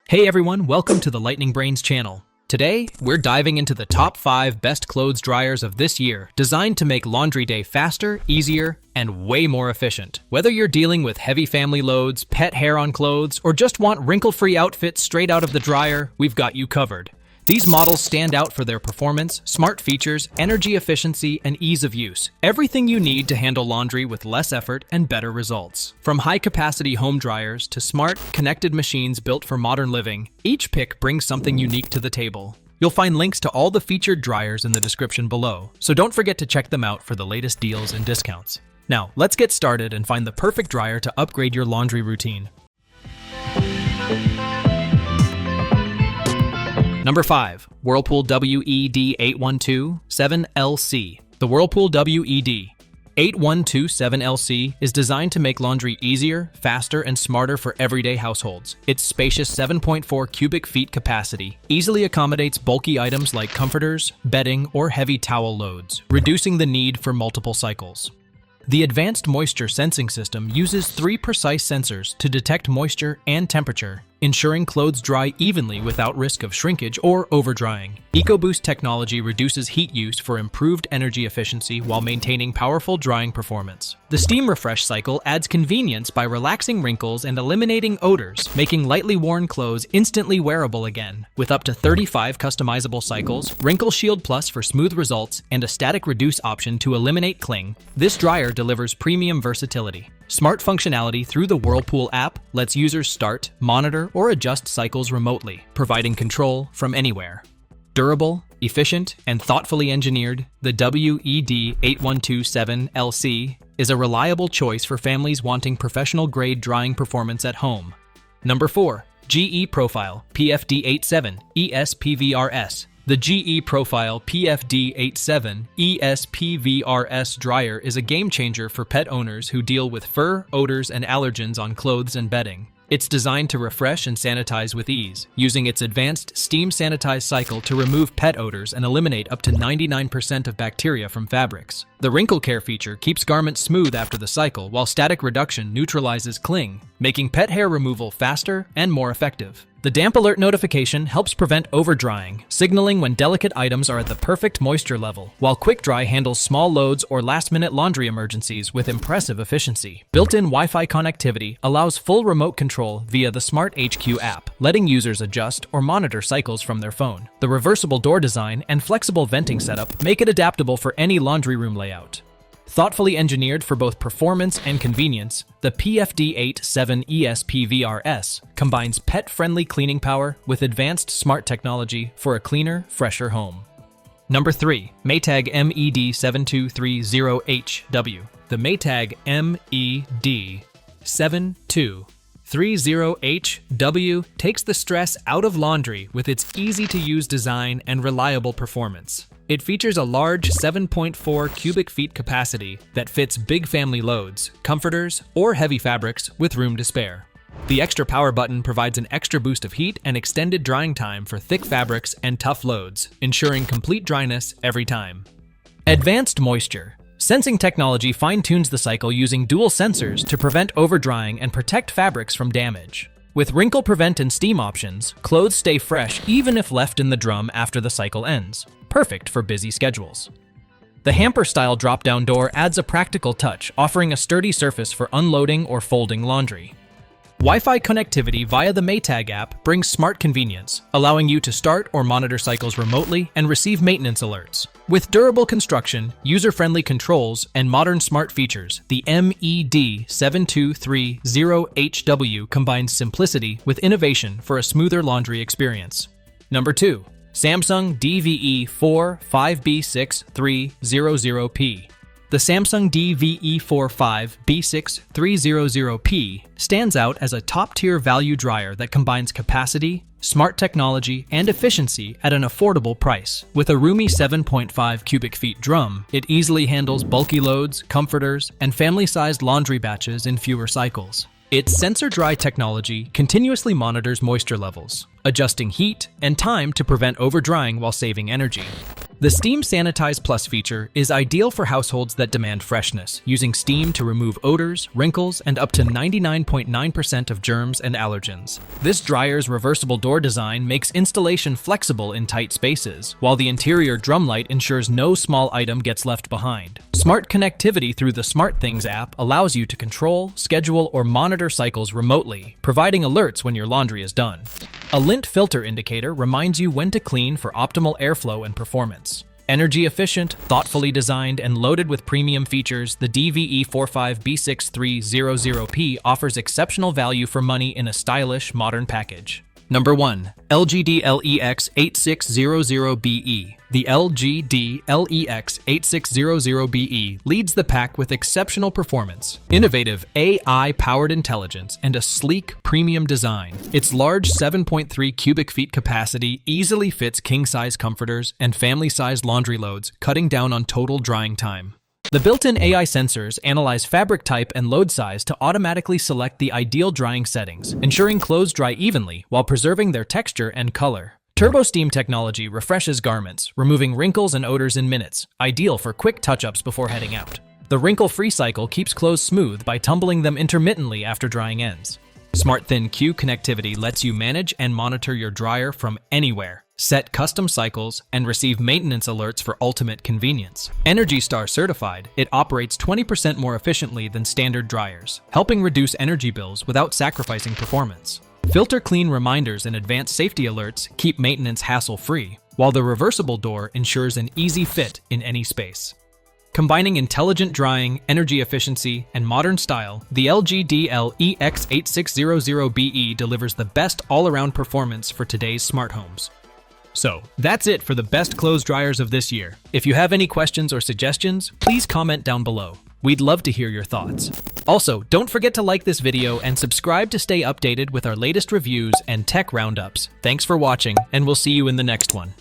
Hey everyone, welcome to the Lightning Brains channel. Today, we're diving into the top 5 best clothes dryers of this year, designed to make laundry day faster, easier, and way more efficient. Whether you're dealing with heavy family loads, pet hair on clothes, or just want wrinkle-free outfits straight out of the dryer, we've got you covered. These models stand out for their performance, smart features, energy efficiency, and ease of use. Everything you need to handle laundry with less effort and better results. From high-capacity home dryers to smart, connected machines built for modern living, each pick brings something unique to the table. You'll find links to all the featured dryers in the description below, so don't forget to check them out for the latest deals and discounts. Now, let's get started and find the perfect dryer to upgrade your laundry routine. Number 5. Whirlpool WED8127LC. The Whirlpool WED8127LC is designed to make laundry easier, faster, and smarter for everyday households. Its spacious 7.4 cubic feet capacity easily accommodates bulky items like comforters, bedding, or heavy towel loads, reducing the need for multiple cycles. The advanced moisture sensing system uses 3 precise sensors to detect moisture and temperature, ensuring clothes dry evenly without risk of shrinkage or overdrying. EcoBoost technology reduces heat use for improved energy efficiency while maintaining powerful drying performance. The steam refresh cycle adds convenience by relaxing wrinkles and eliminating odors, making lightly worn clothes instantly wearable again. With up to 35 customizable cycles, Wrinkle Shield Plus for smooth results, and a static reduce option to eliminate cling, this dryer delivers premium versatility. Smart functionality through the Whirlpool app lets users start, monitor, or adjust cycles remotely, providing control from anywhere. Durable, efficient, and thoughtfully engineered, the WED8127LC is a reliable choice for families wanting professional-grade drying performance at home. Number 4. GE Profile PFD87ESPVRS. The GE Profile PFD87ESPVRS dryer is a game-changer for pet owners who deal with fur, odors, and allergens on clothes and bedding. It's designed to refresh and sanitize with ease, using its advanced steam sanitize cycle to remove pet odors and eliminate up to 99% of bacteria from fabrics. The wrinkle care feature keeps garments smooth after the cycle, while static reduction neutralizes cling, making pet hair removal faster and more effective. The damp alert notification helps prevent overdrying, signaling when delicate items are at the perfect moisture level, while Quick Dry handles small loads or last-minute laundry emergencies with impressive efficiency. Built-in Wi-Fi connectivity allows full remote control via the Smart HQ app, letting users adjust or monitor cycles from their phone. The reversible door design and flexible venting setup make it adaptable for any laundry room layout. Thoughtfully engineered for both performance and convenience, the PFD87ESPVRS combines pet-friendly cleaning power with advanced smart technology for a cleaner, fresher home. Number 3. Maytag MED7230HW. The Maytag MED7230HW takes the stress out of laundry with its easy-to-use design and reliable performance. It features a large 7.4 cubic feet capacity that fits big family loads, comforters, or heavy fabrics with room to spare. The extra power button provides an extra boost of heat and extended drying time for thick fabrics and tough loads, ensuring complete dryness every time. Advanced moisture. Sensing technology fine-tunes the cycle using dual sensors to prevent overdrying and protect fabrics from damage. With wrinkle prevent and steam options, clothes stay fresh even if left in the drum after the cycle ends. Perfect for busy schedules. The hamper-style drop-down door adds a practical touch, offering a sturdy surface for unloading or folding laundry. Wi-Fi connectivity via the Maytag app brings smart convenience, allowing you to start or monitor cycles remotely and receive maintenance alerts. With durable construction, user-friendly controls, and modern smart features, the MED7230HW combines simplicity with innovation for a smoother laundry experience. Number 2. Samsung DVE45B6300P. The Samsung DVE45B6300P stands out as a top-tier value dryer that combines capacity, smart technology, and efficiency at an affordable price. With a roomy 7.5 cubic feet drum, it easily handles bulky loads, comforters, and family-sized laundry batches in fewer cycles. Its sensor dry technology continuously monitors moisture levels, adjusting heat and time to prevent overdrying while saving energy. The Steam Sanitize Plus feature is ideal for households that demand freshness, using steam to remove odors, wrinkles, and up to 99.9% of germs and allergens. This dryer's reversible door design makes installation flexible in tight spaces, while the interior drum light ensures no small item gets left behind. Smart connectivity through the SmartThings app allows you to control, schedule, or monitor cycles remotely, providing alerts when your laundry is done. A lint filter indicator reminds you when to clean for optimal airflow and performance. Energy efficient, thoughtfully designed, and loaded with premium features, the DVE45B6300P offers exceptional value for money in a stylish, modern package. Number 1. LGD-LEX8600BE. The LGD-LEX8600BE leads the pack with exceptional performance, innovative AI-powered intelligence, and a sleek, premium design. Its large 7.3 cubic feet capacity easily fits king-size comforters and family-sized laundry loads, cutting down on total drying time. The built-in AI sensors analyze fabric type and load size to automatically select the ideal drying settings, ensuring clothes dry evenly while preserving their texture and color. Turbo Steam technology refreshes garments, removing wrinkles and odors in minutes, ideal for quick touch-ups before heading out. The wrinkle-free cycle keeps clothes smooth by tumbling them intermittently after drying ends. SmartThin-Q connectivity lets you manage and monitor your dryer from anywhere, set custom cycles, and receive maintenance alerts for ultimate convenience. ENERGY STAR certified, it operates 20% more efficiently than standard dryers, helping reduce energy bills without sacrificing performance. Filter clean reminders and advanced safety alerts keep maintenance hassle-free, while the reversible door ensures an easy fit in any space. Combining intelligent drying, energy efficiency, and modern style, the LGD-LEX8600BE delivers the best all-around performance for today's smart homes. So, that's it for the best clothes dryers of this year. If you have any questions or suggestions, please comment down below. We'd love to hear your thoughts. Also, don't forget to like this video and subscribe to stay updated with our latest reviews and tech roundups. Thanks for watching, and we'll see you in the next one.